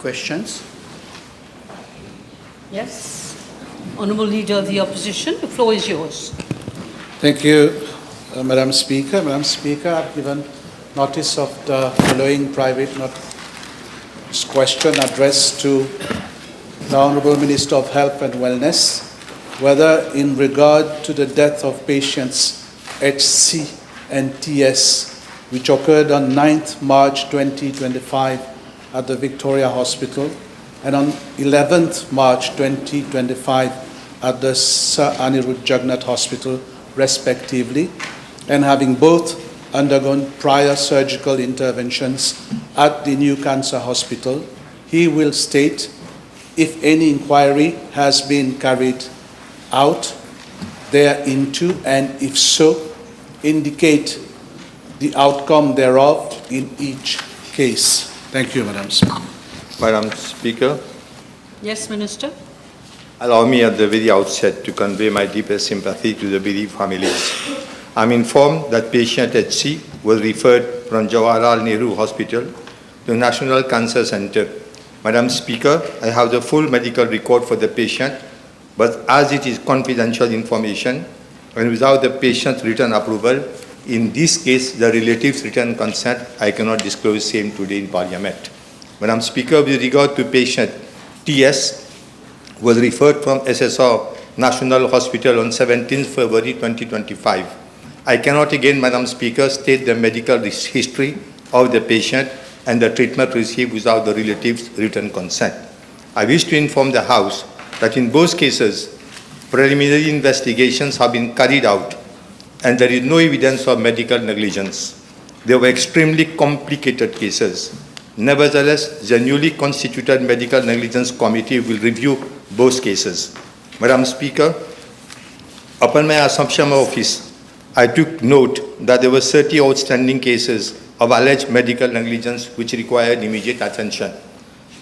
questions? Yes. Honourable Leader of the Opposition, the floor is yours. Thank you, Madam Speaker. Madam Speaker, I've given notice of the following private question addressed to the Honourable Minister of Health and Wellness, whether in regard to the death of patients HC and TS, which occurred on 9th March 2025 at the Victoria Hospital and on 11th March 2025 at the Sir Anirudh Jagannath Hospital, respectively, and having both undergone prior surgical interventions at the New Cancer Hospital, he will state if any inquiry has been carried out thereinto, and if so, indicate the outcome thereof in each case. Thank you, Madam Speaker. Madam Speaker, Yes, Minister. allow me at the very outset to convey my deepest sympathy to the bereaved families. I'm informed that patient HC was referred from Jawaharlal Nehru Hospital to National Cancer Center. Madam Speaker, I have the full medical record for the patient, but as it is confidential information and without the patient's written approval, in this case, the relative's written consent, I cannot disclose same today in Parliament. Madam Speaker, with regard to patient TS, was referred from SSR National Hospital on 17th February 2025. I cannot again, Madam Speaker, state the medical history of the patient and the treatment received without the relative's written consent. I wish to inform the House that in both cases, preliminary investigations have been carried out and there is no evidence of medical negligence. They were extremely complicated cases. Nevertheless, the newly constituted Medical Negligence Committee will review both cases. Madam Speaker, upon my assumption of office, I took note that there were 30 outstanding cases of alleged medical negligence which required immediate attention.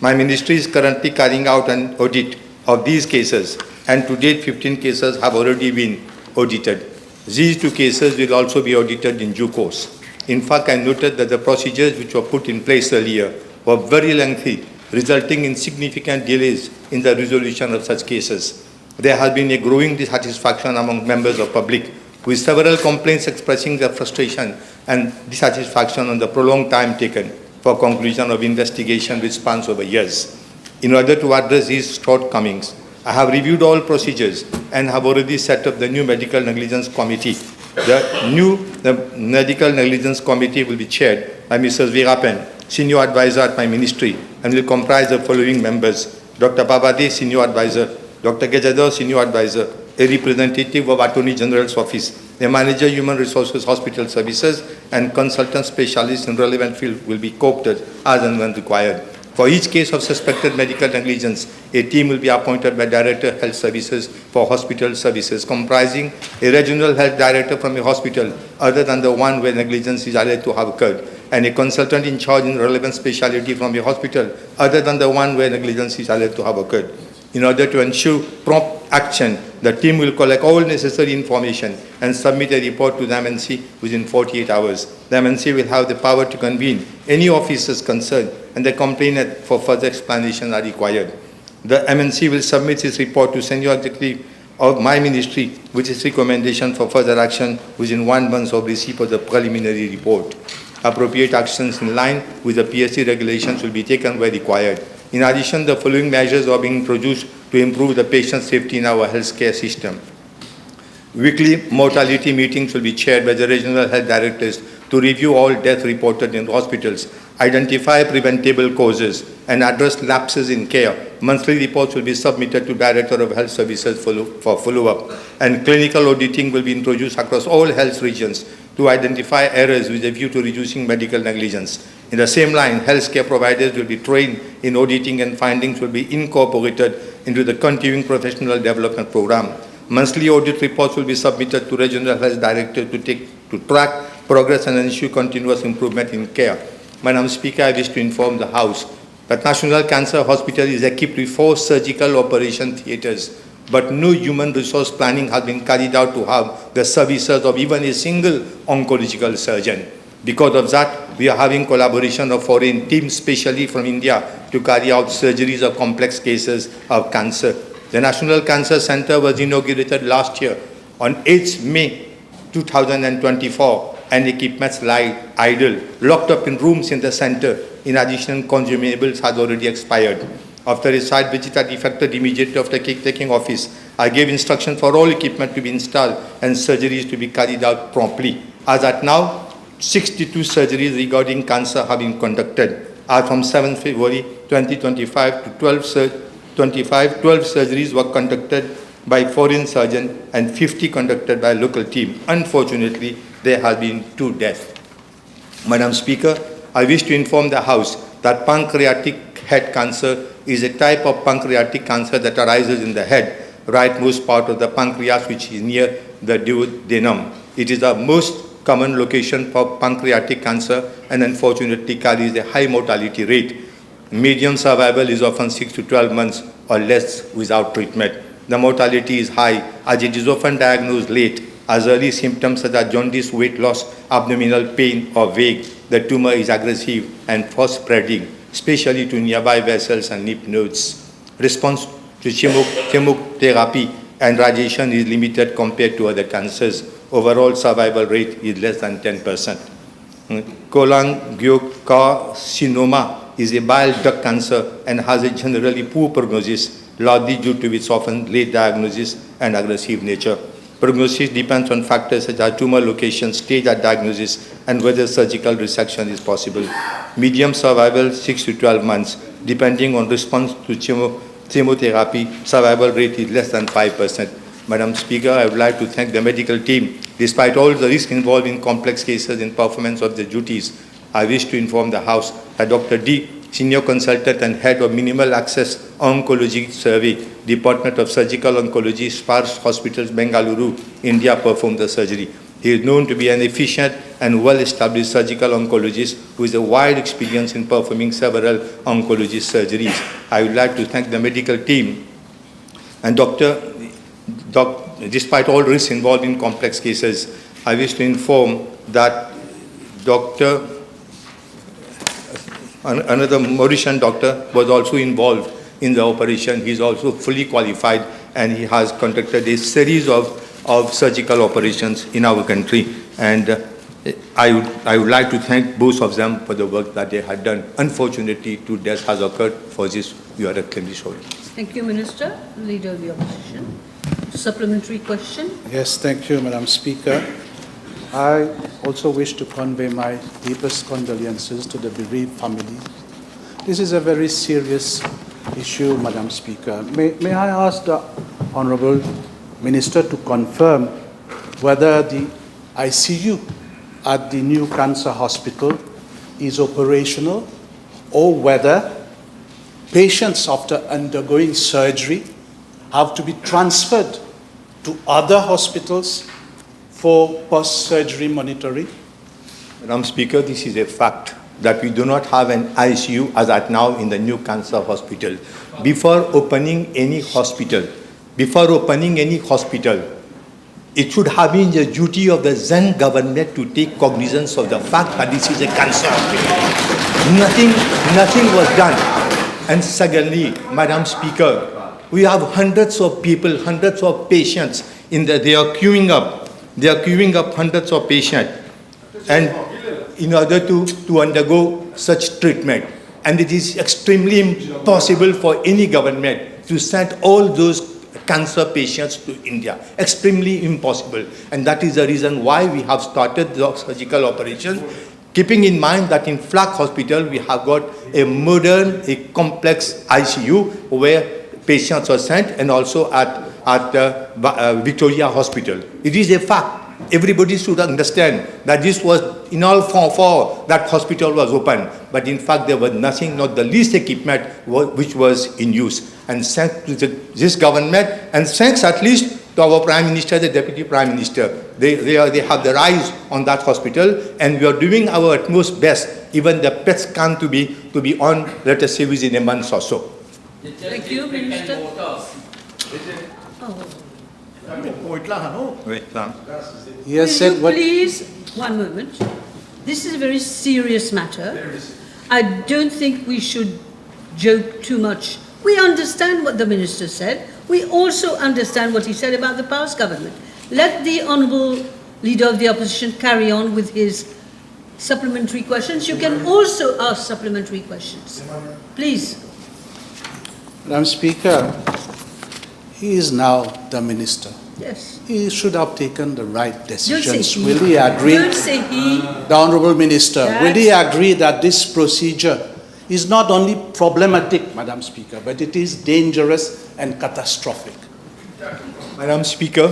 My ministry is currently carrying out an audit of these cases, and to date 15 cases have already been audited. These 2 cases will also be audited in due course. In fact, I noted that the procedures which were put in place earlier were very lengthy, resulting in significant delays in the resolution of such cases. There has been a growing dissatisfaction among members of public, with several complaints expressing their frustration and dissatisfaction on the prolonged time taken for conclusion of investigation which spans over years. In order to address these shortcomings, I have reviewed all procedures and have already set up the new Medical Negligence Committee. The Medical Negligence Committee will be chaired by Mrs. Veerapan, Senior Advisor at my ministry, and will comprise the following members: Dr. Babade, Senior Advisor; Dr. Gejadar, Senior Advisor; a representative of Attorney General's Office, a manager, Human Resources, Hospital Services, and consultant specialists in relevant field will be co-opted as and when required. For each case of suspected medical negligence, a team will be appointed by Director Health Services for Hospital Services, comprising a regional health director from a hospital other than the one where negligence is alleged to have occurred, and a consultant in charge in relevant specialty from a hospital other than the one where negligence is alleged to have occurred. In order to ensure prompt action, the team will collect all necessary information and submit a report to the MNC within 48 hours. The MNC will have the power to convene any officers concerned, and the complainant for further explanation are required. The MNC will submit its report to Senior Executive of my ministry with its recommendation for further action within 1 month of receipt of the preliminary report. Appropriate actions in line with the PSC regulations will be taken where required. In addition, the following measures are being introduced to improve the patient safety in our healthcare system. Weekly mortality meetings will be chaired by the regional health directors to review all deaths reported in hospitals, identify preventable causes, and address lapses in care. Monthly reports will be submitted to Director of Health Services for follow-up, and clinical auditing will be introduced across all health regions to identify errors with a view to reducing medical negligence. In the same line, healthcare providers will be trained in auditing, and findings will be incorporated into the continuing professional development program. Monthly audit reports will be submitted to regional health directors to track progress and ensure continuous improvement in care. Madam Speaker, I wish to inform the House that National Cancer Hospital is equipped with 4 surgical operation theatres, but no human resource planning has been carried out to have the services of even a single oncological surgeon. Because of that, we are having collaboration of foreign teams, especially from India, to carry out surgeries of complex cases of cancer. The National Cancer Center was inaugurated last year on 8th May 2024, and equipments lie idle, locked up in rooms in the center. In addition, consumables had already expired. After a site visit I effected immediately after taking office, I gave instruction for all equipment to be installed and surgeries to be carried out promptly. As at now, 62 surgeries regarding cancer have been conducted. As from 7 February 2025 to 12 surgeries were conducted by foreign surgeon and 50 conducted by local team. Unfortunately, there have been 2 deaths. Madam Speaker, I wish to inform the House that pancreatic head cancer is a type of pancreatic cancer that arises in the head, rightmost part of the pancreas, which is near the duodenum. It is the most common location for pancreatic cancer and unfortunately carries a high mortality rate. Median survival is often 6 to 12 months or less without treatment. The mortality is high as it is often diagnosed late, as early symptoms such as jaundice, weight loss, abdominal pain or vague. The tumor is aggressive and fast spreading, especially to nearby vessels and lymph nodes. Response to chemotherapy and radiation is limited compared to other cancers. Overall survival rate is less than 10%. Cholangiocarcinoma is a bile duct cancer and has a generally poor prognosis, largely due to its often late diagnosis and aggressive nature. Prognosis depends on factors such as tumor location, stage at diagnosis, and whether surgical resection is possible. Median survival 6 to 12 months. Depending on response to chemotherapy, survival rate is less than 5%. Madam Speaker, I would like to thank the medical team. Despite all the risk involved in complex cases in performance of the duties, I wish to inform the House that Dr. D, Senior Consultant and Head of Minimal Access Oncology Survey, Department of Surgical Oncology, Sparks Hospitals, Bengaluru, India, performed the surgery. He is known to be an efficient and well-established surgical oncologist who has a wide experience in performing several oncology surgeries. I would like to thank the medical team and despite all risks involved in complex cases, I wish to inform that another Mauritian doctor was also involved in the operation. He is also fully qualified and he has conducted a series of surgical operations in our country. And I would like to thank both of them for the work that they had done. Unfortunately, 2 deaths has occurred. For this, we are extremely sorry. Thank you, Minister. Leader of the Opposition. Supplementary question. Yes, thank you, Madam Speaker. I also wish to convey my deepest condolences to the bereaved family. This is a very serious issue, Madam Speaker. May I ask the Honourable Minister to confirm whether the ICU at the new cancer hospital is operational or whether patients after undergoing surgery have to be transferred to other hospitals for post-surgery monitoring? Madam Speaker, this is a fact that we do not have an ICU as at now in the new cancer hospital. Before opening any hospital, it should have been the duty of the then government to take cognizance of the fact that this is a cancer hospital. Nothing was done. And secondly, Madam Speaker, we have hundreds of people, hundreds of patients they are queuing up. They are queuing up hundreds of patients and in order to undergo such treatment. And it is extremely impossible for any government to send all those cancer patients to India. Extremely impossible. And that is the reason why we have started the surgical operation, keeping in mind that in Flak Hospital we have got a modern, a complex ICU where patients are sent, and also at Victoria Hospital. It is a fact. Everybody should understand that this was in all for that hospital was open, but in fact there was nothing, not the least equipment which was in use. And thanks to this government, and thanks at least to our Prime Minister, the Deputy Prime Minister, they have their eyes on that hospital, and we are doing our utmost best. Even the PET scan to be on, let us say, within a month or so. Thank you, Minister. He has said what... Please, one moment. This is a very serious matter. I don't think we should joke too much. We understand what the minister said. We also understand what he said about the past government. Let the Honourable Leader of the Opposition carry on with his supplementary questions. You can also ask supplementary questions. Please. Madam Speaker, he is now the minister. Yes. He should have taken the right Don't decisions. say he. Will he agree? Don't say he. The Honourable Minister, will he That's- agree that this procedure is not only problematic, Madam Speaker, but it is dangerous and catastrophic? Madam Speaker,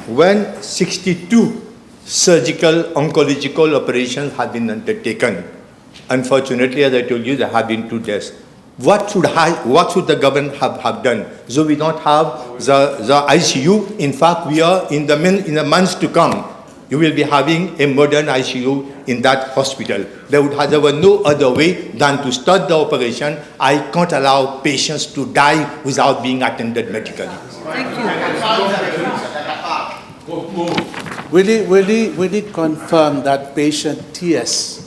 when 62 surgical oncological operations have been undertaken, unfortunately, as I told you, there have been 2 deaths. What should the government have done? So we don't have the ICU. In fact, we are in the months to come, you will be having a modern ICU in that hospital. There was no other way than to start the operation. I can't allow patients to die without being attended medically. Thank you. Will he confirm that patient TS,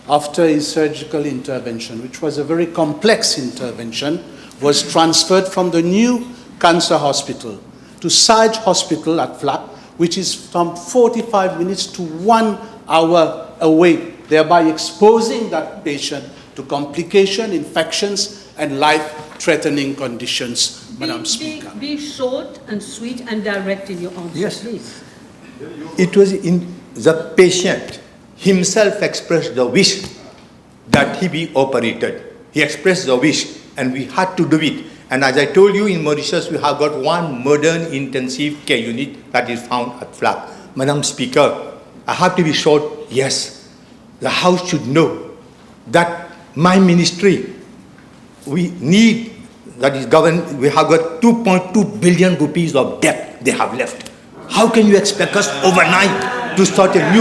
after his surgical intervention, which was a very complex intervention, was transferred from the new cancer hospital to Sage Hospital at Flap, which is from 45 minutes to 1 hour away, thereby exposing that patient to complication, infections, and life-threatening conditions, Madam Speaker? Be short and sweet and direct in your answer, Yes. please. It was in the patient himself expressed the wish that he be operated. He expressed the wish, and we had to do it. And as I told you, in Mauritius, we have got one modern intensive care unit that is found at Flap. Madam Speaker, I have to be short. Yes, the House should know that my ministry, we need, that is government, we have got 2.2 billion rupees of debt they have left. How can you expect us overnight to start a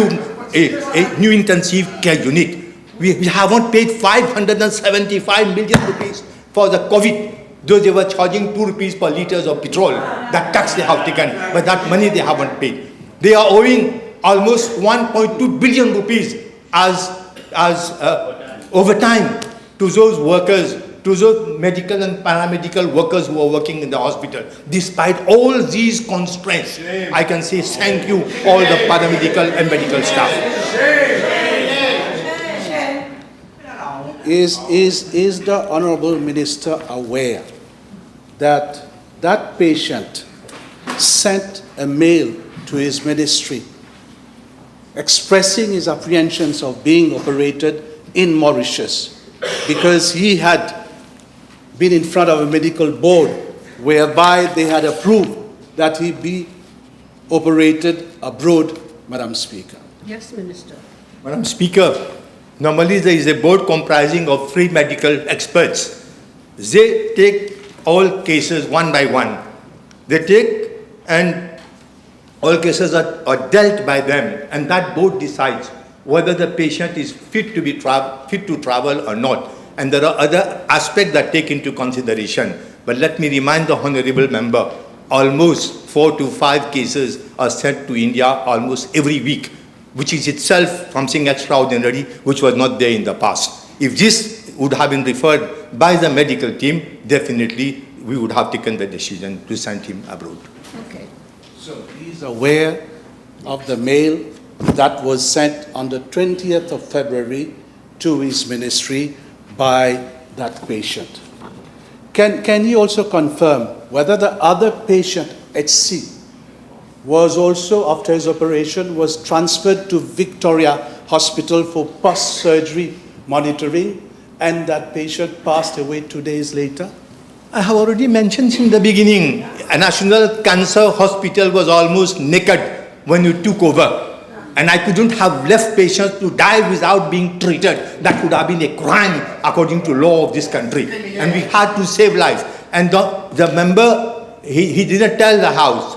new intensive care unit? We haven't paid 575 million rupees for the COVID. Though they were charging 2 rupees per litres of petrol, that tax they have taken, but that money they haven't paid. They are owing almost 1.2 billion rupees as overtime to those workers, to those medical and paramedical workers who are working in the hospital. Despite all these constraints, I can say thank you all the paramedical and medical staff. Is the Honourable Minister aware that that patient sent a mail to his ministry expressing his apprehensions of being operated in Mauritius because he had been in front of a medical board whereby they had approved that he be operated abroad, Madam Speaker? Yes, Minister. Madam Speaker, normally there is a board comprising of 3 medical experts. They take all cases one by one. They take, and all cases are dealt by them, and that board decides whether the patient is fit to travel or not. And there are other aspects that take into consideration. But let me remind the honourable member, almost 4 to 5 cases are sent to India almost every week, which is itself something extraordinary, which was not there in the past. If this would have been referred by the medical team, definitely we would have taken the decision to send him abroad. Okay. So he's aware of the mail that was sent on the 20th of February to his ministry by that patient. Can he also confirm whether the other patient, HC, was also, after his operation, was transferred to Victoria Hospital for post-surgery monitoring, and that patient passed away 2 days later? I have already mentioned in the beginning, a national cancer hospital was almost naked when you took over. And I couldn't have left patients to die without being treated. That would have been a crime according to law of this country. And we had to save lives. And the member, he didn't tell the House,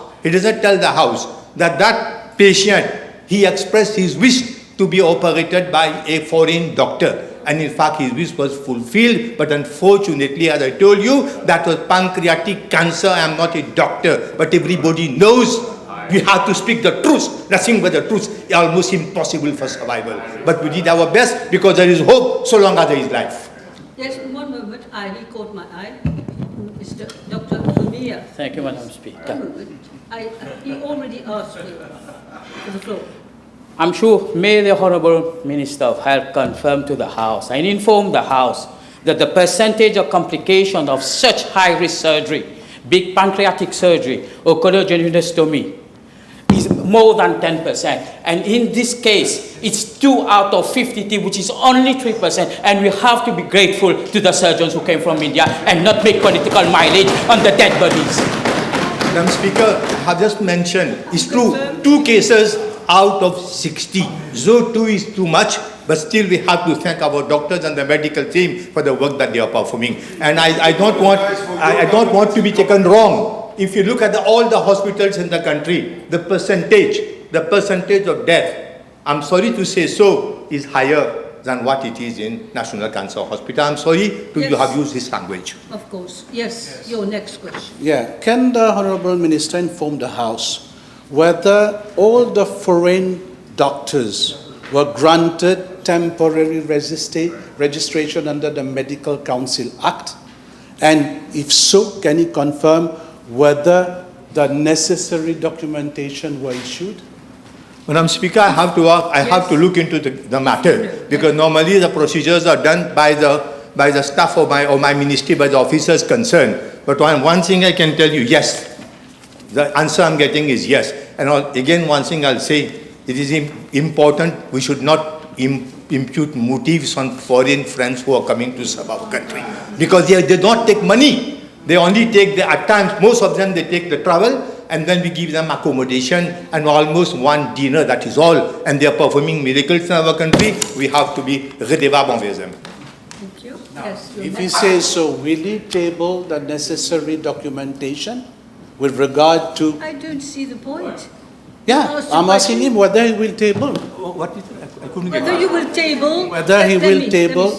that patient, he expressed his wish to be operated by a foreign doctor. And in fact, his wish was fulfilled. But unfortunately, as I told you, that was pancreatic cancer. I am not a doctor. But everybody knows we have to speak the truth, nothing but the truth. It's almost impossible for survival. But we did our best because there is hope so long as there is life. Yes, one moment. He caught my eye. Mr. Dr. Lumia. Thank you, Madam Speaker. One moment. He already asked me for the floor. I'm sure may the Honourable Minister of Health confirm to the House and inform the House that the percentage of complication of such high-risk surgery, big pancreatic surgery or colorectomy, is more than 10%. And in this case, it's 2 out of 52, which is only 3%. And we have to be grateful to the surgeons who came from India and not make political mileage on the dead bodies. Madam Speaker, I have just mentioned, it's true, 2 cases out of 60. So 2 is too much, but still we have to thank our doctors and the medical team for the work that they are performing. And I don't want to be taken wrong. If you look at all the hospitals in the country, the percentage of death, I'm sorry to say so, is higher than what it is in National Cancer Hospital. I'm sorry you have used this language. Of course. Yes. Your next question. Yeah, can the Honourable Minister inform the House whether all the foreign doctors were granted temporary registration under the Medical Council Act? And if so, can he confirm whether the necessary documentation were issued? Madam Speaker, I have to look into the matter, because normally the procedures are done by the staff of my ministry, by the officers concerned. But one thing I can tell you, yes. The answer I'm getting is yes. And again, one thing I'll say, it is important we should not impute motives on foreign friends who are coming to serve our country. Because they don't take money. They only take, at times, most of them, they take the travel, and then we give them accommodation and almost one dinner, that is all. And they are performing miracles in our country. We have to be redevable envers them. Thank you. Yes, If he says so, will he table the necessary documentation with regard to... I don't see the point. Yeah, I'm asking him whether he will table. What is it? I couldn't get Whether you will table... Whether he will table...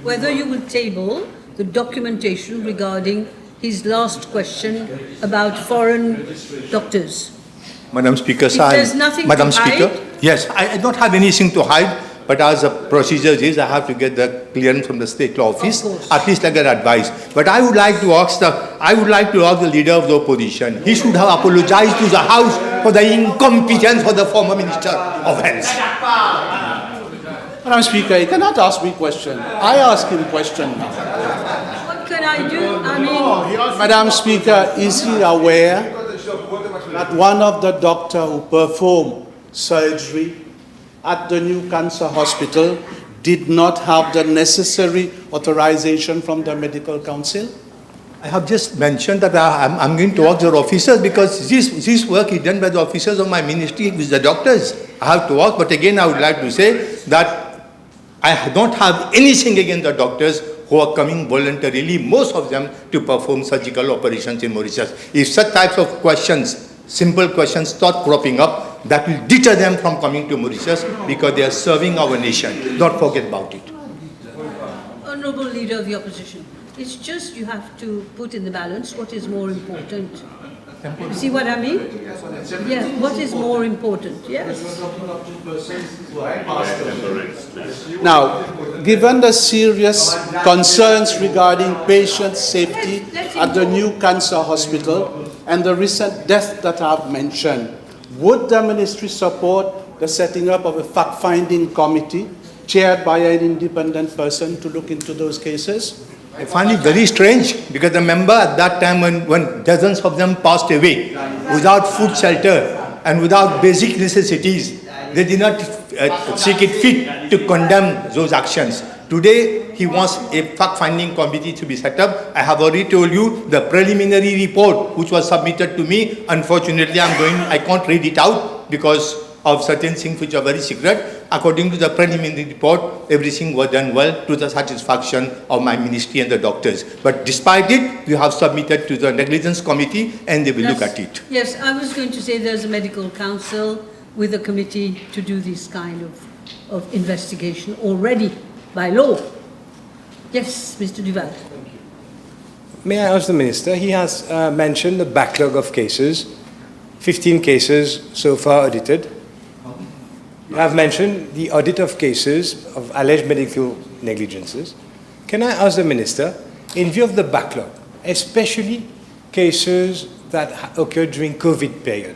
Whether you will table the documentation regarding his last question about foreign doctors. Madam Speaker, there's nothing Madam to Speaker, hide? yes, I don't have anything to hide, but as the procedure is, I have to get the clearance from the state law office, at least I get advice. But I would like to ask the leader of the opposition. He should have apologized to the House for the incompetence of the former Minister of Health. Madam Speaker, he cannot ask me question. I ask him question now. What can I do? I mean... Madam Speaker, is he aware that one of the doctors who performed surgery at the new cancer hospital did not have the necessary authorization from the Medical Council? I have just mentioned that I'm going to ask the officers, because this work is done by the officers of my ministry with the doctors. I have to ask, but again I would like to say that I don't have anything against the doctors who are coming voluntarily, most of them, to perform surgical operations in Mauritius. If such types of questions, simple questions, start cropping up, that will deter them from coming to Mauritius, because they are serving our nation. Don't forget about it. Honourable Leader of the Opposition, it's just you have to put in the balance what is more important. You see what I mean? Yeah, what is more important? Yes. Now, given the serious concerns regarding patient safety at the new cancer hospital and the recent death that I've mentioned, would the ministry support the setting up of a fact-finding committee chaired by an independent person to look into those cases? I find it very strange, because the member at that time when dozens of them passed away without food, shelter and without basic necessities, they did not seek it fit to condemn those actions. Today, he wants a fact-finding committee to be set up. I have already told you the preliminary report which was submitted to me. Unfortunately, I can't read it out because of certain things which are very secret. According to the preliminary report, everything was done well to the satisfaction of my ministry and the doctors. But despite it, we have submitted to the negligence committee and they will look at it. Yes, I was going to say there's a medical council with a committee to do this kind of investigation already by law. Yes, Mr. Duval. May I ask the Minister, he has mentioned the backlog of cases 15 cases so far audited. You have mentioned the audit of cases of alleged medical negligences. Can I ask the Minister, in view of the backlog, especially cases that occurred during COVID period,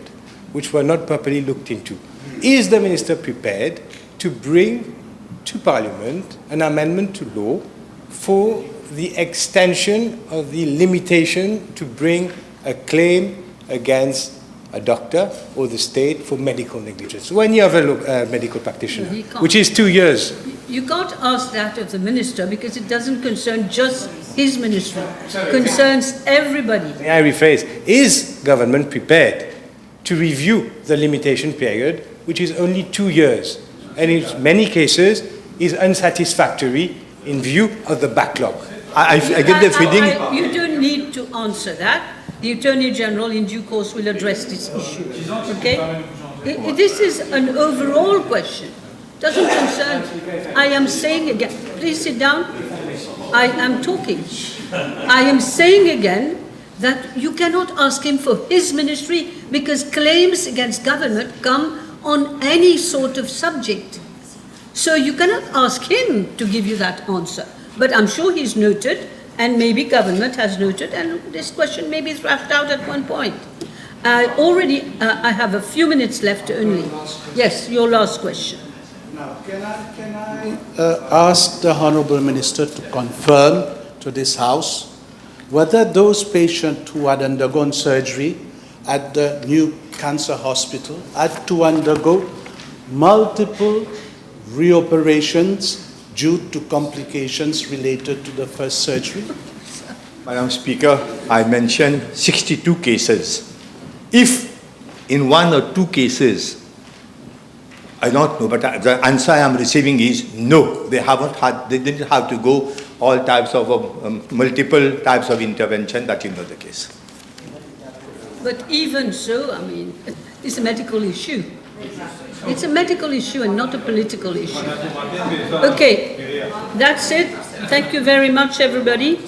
which were not properly looked into, is the Minister prepared to bring to Parliament an amendment to law for the extension of the limitation to bring a claim against a doctor or the state for medical negligence? So any other medical practitioner, which is 2 years. You can't ask that of the minister because it doesn't concern just his ministry. It concerns everybody. May I rephrase? Is government prepared to review the limitation period, which is only 2 years, and in many cases is unsatisfactory in view of the backlog? I get the feeling. You don't need to answer that. The Attorney General in due course will address this issue. Okay? This is an overall question. Doesn't concern. I am saying again, please sit down. I am talking. I am saying again that you cannot ask him for his ministry because claims against government come on any sort of subject. So you cannot ask him to give you that answer. But I'm sure he's noted, and maybe government has noted, and this question may be thrashed out at one point. I have a few minutes left only. Yes, your last question. Now, can I ask the Honourable Minister to confirm to this House whether those patients who had undergone surgery at the new cancer hospital had to undergo multiple reoperations due to complications related to the first surgery? Madam Speaker, I mentioned 62 cases. If in 1 or 2 cases, I don't know, but the answer I am receiving is no. They didn't have to go all types of multiple types of intervention. That is not the case. But even so, I mean, it's a medical issue. It's a medical issue and not a political issue. Okay, that's it. Thank you very much, everybody.